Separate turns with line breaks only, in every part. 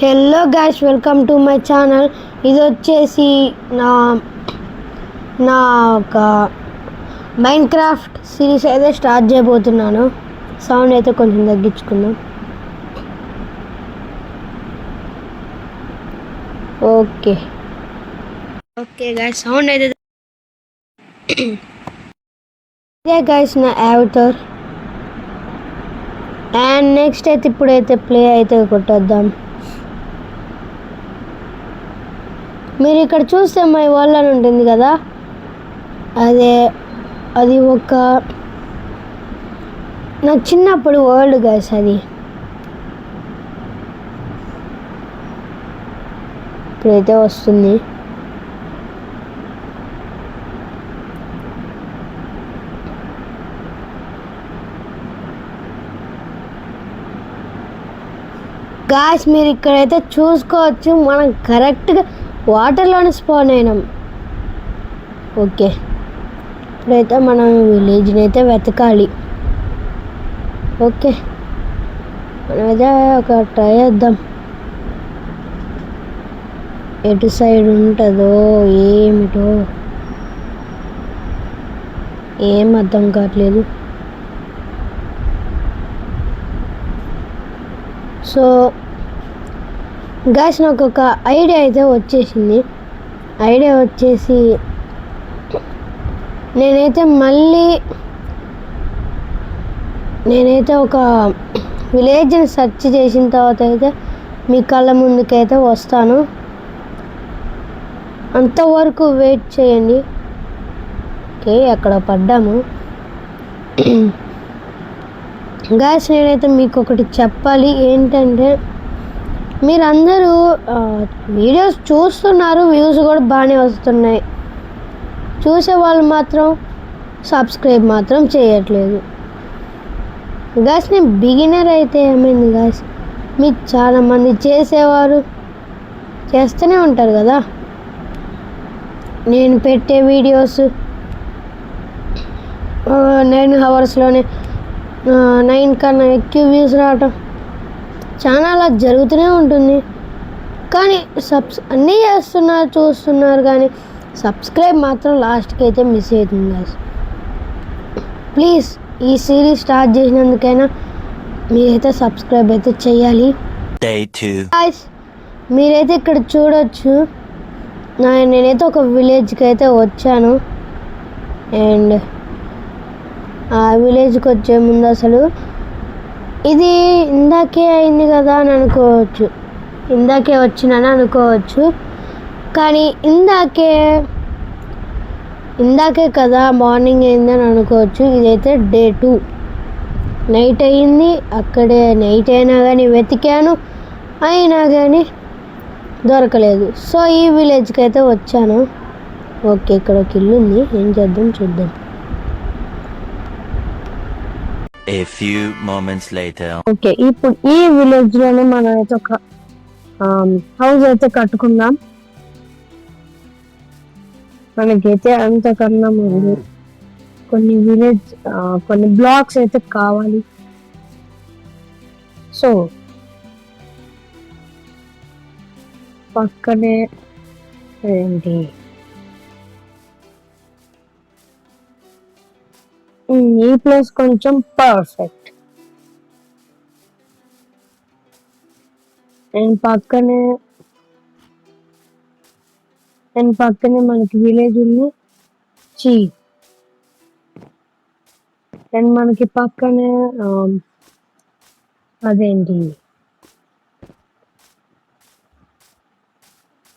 Hello guys, welcome to my channel. ఇది వచ్చేసి నా నా ఒక మైన్క్రాఫ్ట్ సిరీస్ అయితే స్టార్ట్ చేయబోతున్నాను. సౌండ్ అయితే కొంచెం తగ్గించుకుందాం. ఓకే గైస్, సౌండ్ అయితే ఇదే గైస్ నా అవతార్. అండ్ నెక్స్ట్ అయితే ఇప్పుడైతే ప్లే అయితే కొట్టేద్దాం. మీరు ఇక్కడ చూస్తే మై వరల్డ్ అని ఉంటుంది కదా, అది ఒక నా చిన్నప్పుడు వరల్డ్ గైస్. అది ఇప్పుడైతే వస్తుంది. గాయ్స్, మీరు ఇక్కడైతే చూసుకోవచ్చు, మనం కరెక్ట్గా వాటర్లోనే స్పాన్ అయినాం. ఓకే, ఇప్పుడైతే మనం విలేజ్ని అయితే వెతకాలి. ఓకే, మనమైతే ఒక ట్రై చేద్దాం. ఎటు సైడ్ ఉంటుందో ఏమిటో ఏం అర్థం కావట్లేదు. సో గాయ్స్, నాకు ఒక ఐడియా అయితే వచ్చేసింది. ఐడియా వచ్చేసి నేనైతే ఒక విలేజ్ని సెర్చ్ చేసిన తర్వాత అయితే మీ కళ్ళ ముందుకైతే వస్తాను. అంతవరకు వెయిట్ చేయండి. ఓకే, అక్కడ పడ్డాము. గాయ్స్, నేనైతే మీకు ఒకటి చెప్పాలి. ఏంటంటే, మీరందరూ వీడియోస్ చూస్తున్నారు, వ్యూస్ కూడా బాగానే వస్తున్నాయి. చూసే వాళ్ళు మాత్రం సబ్స్క్రైబ్ మాత్రం చేయట్లేదు. గాయ్స్, నేను బిగినర్ అయితే ఏమైంది గాయ్స్, మీకు చాలామంది చేసేవారు చేస్తూనే ఉంటారు కదా. నేను పెట్టే వీడియోస్ 9 అవర్స్లోనే 9 కన్నా ఎక్కువ వ్యూస్ రావటం చాలా అలా జరుగుతూనే ఉంటుంది. కానీ అన్నీ చూస్తున్నారు కానీ సబ్స్క్రైబ్ మాత్రం లాస్ట్కి అయితే మిస్ అవుతుంది గాయ్స్. ప్లీజ్, ఈ సిరీస్ స్టార్ట్ చేసినందుకైనా మీరైతే సబ్స్క్రైబ్ అయితే చేయాలి. గాయ్స్, మీరైతే ఇక్కడ చూడొచ్చు, నేనైతే ఒక విలేజ్కి అయితే వచ్చాను. అండ్ ఆ విలేజ్కి వచ్చే ముందు అసలు ఇది ఇందాకే అయింది కదా అని అనుకోవచ్చు, ఇందాకే వచ్చినని అనుకోవచ్చు. కానీ ఇందాకే కదా మార్నింగ్ అయిందని అనుకోవచ్చు. ఇదైతే డే 2, నైట్ అయ్యింది. అక్కడే నైట్ అయినా కానీ వెతికాను, అయినా కానీ దొరకలేదు. సో ఈ విలేజ్కి అయితే వచ్చాను. ఓకే, ఇక్కడ ఒక ఇల్లు ఉంది, ఏం చేద్దాం చూద్దాం.
A few moments later.
Okay, ఇప్పుడు ఈ విలేజ్ లోనే మనం అయితే ఒక హౌస్ అయితే కట్టుకుందాం. మనకైతే అంతకన్నా ముందు కొన్ని బ్లాక్స్ అయితే కావాలి. సో పక్కనే ఏంటి ఈ ప్లేస్ కొంచెం పర్ఫెక్ట్. అండ్ పక్కనే మనకి విలేజ్ ఉంది. అండ్ మనకి పక్కనే అదేంటి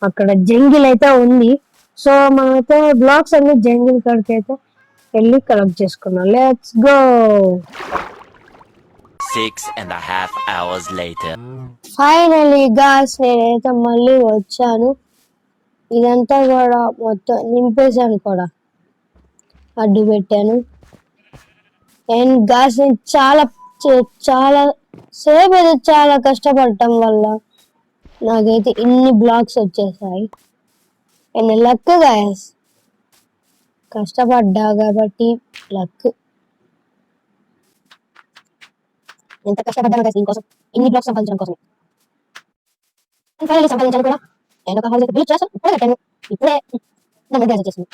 అక్కడ జంగిల్ అయితే ఉంది. సో మనమైతే బ్లాక్స్ అన్ని జంగిల్ కాడికి అయితే వెళ్ళి కలెక్ట్ చేసుకున్నాం. Let's go.
6.5 hours later.
Finally guys, నేనైతే మళ్ళీ వచ్చాను. ఇదంతా కూడా మొత్తం నింపేశాను కూడా, అడ్డు పెట్టాను. అండ్ గాయ్స్, నేను చాలా సేపు అయితే చాలా కష్టపడటం వల్ల నాకైతే ఇన్ని బ్లాక్స్ వచ్చేసాయి. అండ్ లక్ గాయ్స్, కష్టపడ్డా కాబట్టి లక్. ఎంత కష్టపడ్డాను గైస్ దీనికోసం, ఇన్ని బ్లాక్స్ సంపాదించడం కోసం. ఫైనల్లీ సంపాదించాను కూడా. అండ్ ఒక హౌస్ బిల్డ్ చేస్తాను. ఇప్పుడే కట్టాను. ఇప్పుడే నన్ను గ్యాస్ వచ్చేసింది.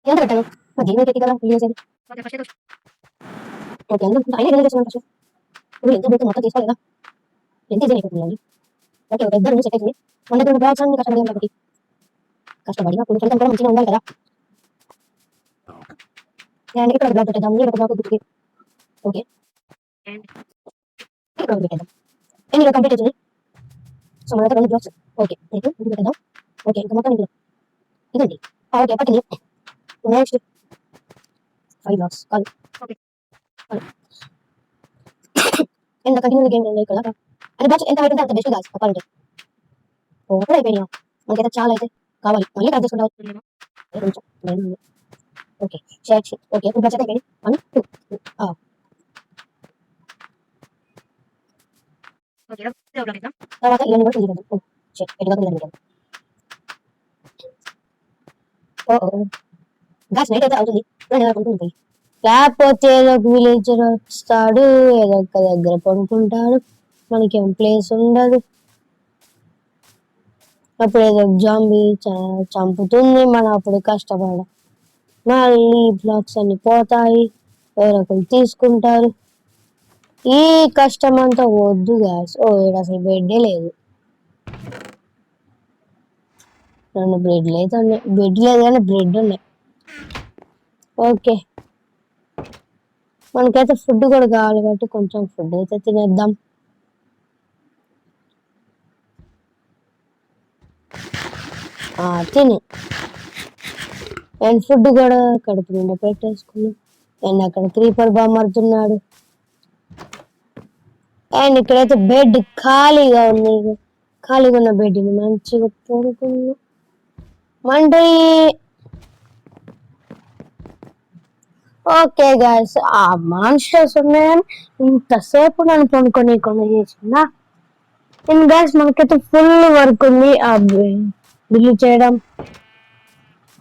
ఎంత కట్టాను? మా జీవన పెట్టి కదా బిల్డ్ చేసేది. ఓకే అందరూ ఆయన బిల్డ్ చేస్తున్నాను ఫస్ట్. ఇప్పుడు ఎంత బిల్డ్ మొత్తం తీసుకోవాలి కదా. ఎంత ఈజీ అయిపోతుందండి. ఓకే ఒక ఇద్దరు సెట్ అవుతుంది. మన దగ్గర బ్లాక్స్ అన్ని కష్టపడి కాబట్టి కష్టపడినా ఇప్పుడు ఫలితం కూడా మంచిగా ఉండాలి కదా. అండ్ ఇక్కడ బ్లాక్ పెట్టేద్దాం. ఇక్కడ బ్లాక్ గుర్తుకి. ఓకే ఇక్కడ పెట్టేద్దాం. ఎన్ని కంప్లీట్ అవుతుంది. సో మన దగ్గర 2 బ్లాక్స్. ఓకే ఇది పెట్టేద్దాం. ఓకే ఇంకా మొత్తం ఇదండి. ఓకే పట్టింది. నెక్స్ట్ 5 blocks కాదు. ఓకే ఎంత కంటిన్యూ గేమ్ ఉంది ఇక్కడ. అండ్ బ్లాక్స్ ఎంత హైట్ ఉంటే అంత బెస్ట్ గాయ్స్ చెప్పాలంటే. ఓకే అయిపోయినా మనకైతే చాలా అయితే కావాలి. మళ్ళీ కట్ చేసుకుంటా కొంచెం ఓకే షేర్ ఓకే ఇప్పుడు బ్లాక్స్ అయితే 1 2 ఓకే తర్వాత ఇవన్నీ కూడా తీద్దాం. ఎటుగా తీద్దాం. గ్యాస్ నైట్ అయితే అవుతుంది. లేకపోతే ఏదో ఒక విలేజర్ వస్తాడు, ఏదో ఒక దగ్గర పడుకుంటాడు, మనకేం ప్లేస్ ఉండదు. అప్పుడు ఏదో జాంబీ చంపుతుంది, మనం అప్పుడు కష్టపడ మళ్ళీ బ్లాక్స్ అన్ని పోతాయి, ఎవరొకరు తీసుకుంటారు. ఈ కష్టం అంతా వద్దు గ్యాస్. ఓ ఇక్కడ అసలు బెడ్డే లేదు. 2 బ్రెడ్లు అయితే ఉన్నాయి. బెడ్ లేదు కానీ బ్రెడ్ ఉన్నాయి. ఓకే మనకైతే ఫుడ్ కూడా కావాలి కాబట్టి కొంచెం ఫుడ్ అయితే తినేద్దాం. తిని అండ్ ఫుడ్ కూడా కడుపు నిండా పెట్టేసుకున్నాం. అండ్ అక్కడ క్రీపర్ బామర్తున్నాడు. అండ్ ఇక్కడైతే బెడ్ ఖాళీగా ఉంది. ఖాళీగా ఉన్న బెడ్ని మంచిగా పడుకున్నాం. మండి ఓకే గైస్ ఆ మాన్స్టర్స్ ఉన్నాయని ఇంతసేపు నన్ను కొనుక్కొని చేసిందా. అండ్ గైస్ మనకైతే ఫుల్ వర్క్ ఉంది. ఆ బిల్లు చేయడం,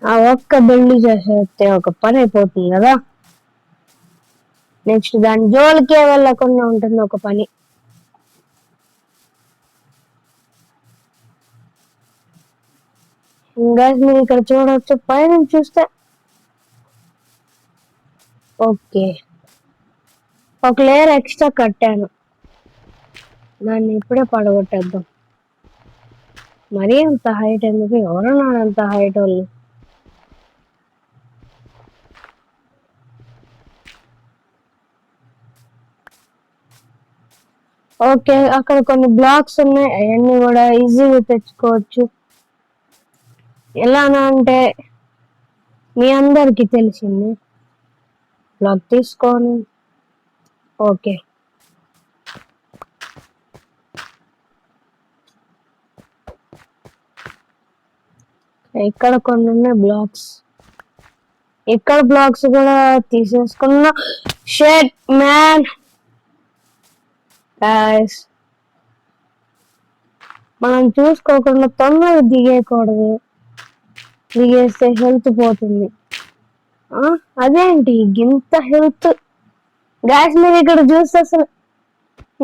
ఆ ఒక్క బిల్లు చేసేస్తే ఒక పని అయిపోతుంది కదా. నెక్స్ట్ దాని జోలికే వెళ్ళకుండా ఉంటుంది ఒక పని. గైస్ మీరు ఇక్కడ చూడవచ్చు పైన చూస్తే. ఓకే ఒక లేయర్ ఎక్స్ట్రా కట్టాను, దాన్ని ఇప్పుడే పడగొట్టేద్దాం. మరీ అంత హైట్ ఎందుకు, ఎవరున్నారు అంత హైట్ వాళ్ళు. ఓకే అక్కడ కొన్ని బ్లాక్స్ ఉన్నాయి, అవన్నీ కూడా ఈజీగా తెచ్చుకోవచ్చు. ఎలానా అంటే మీ అందరికి తెలిసింది. బ్లాక్ తీసుకొని ఓకే ఇక్కడ కొన్ని ఉన్నాయి బ్లాక్స్. ఇక్కడ బ్లాక్స్ కూడా తీసేసుకున్న. షెట్ మ్యాన్ గైస్ మనం చూసుకోకుండా తొందరగా దిగేయకూడదు. దిగేస్తే హెల్త్ పోతుంది. అదేంటి ఇంత హెల్త్ గ్యాస్ మీరు ఇక్కడ చూస్తే అసలు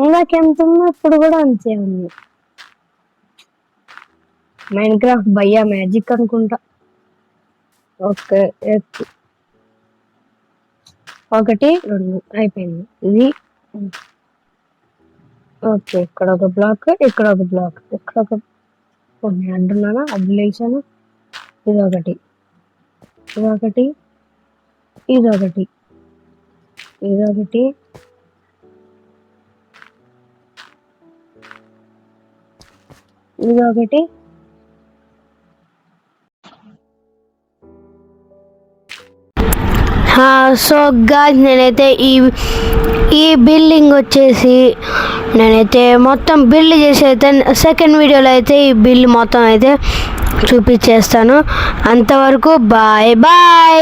ఇందాకెంత ఉందో ఇప్పుడు కూడా అంతే ఉంది. మైన్క్రాఫ్ట్ భయ్యా మ్యాజిక్ అనుకుంటా. ఓకే 1 2 అయిపోయింది ఇది. ఓకే ఇక్కడ ఒక బ్లాక్, ఇక్కడ ఒక బ్లాక్, ఇక్కడ ఒక కొన్ని అంటున్నానా అది లేచాను. ఇదొకటి, ఇదొకటి, ఇదొకటి, ఇదొకటి, ఇదొకటి. సో గాయ్స్ నేనైతే ఈ బిల్డింగ్ వచ్చేసి నేనైతే మొత్తం బిల్డ్ చేసి అయితే సెకండ్ వీడియోలో అయితే ఈ బిల్డ్ మొత్తం అయితే చూపించేస్తాను. అంతవరకు బాయ్ బాయ్.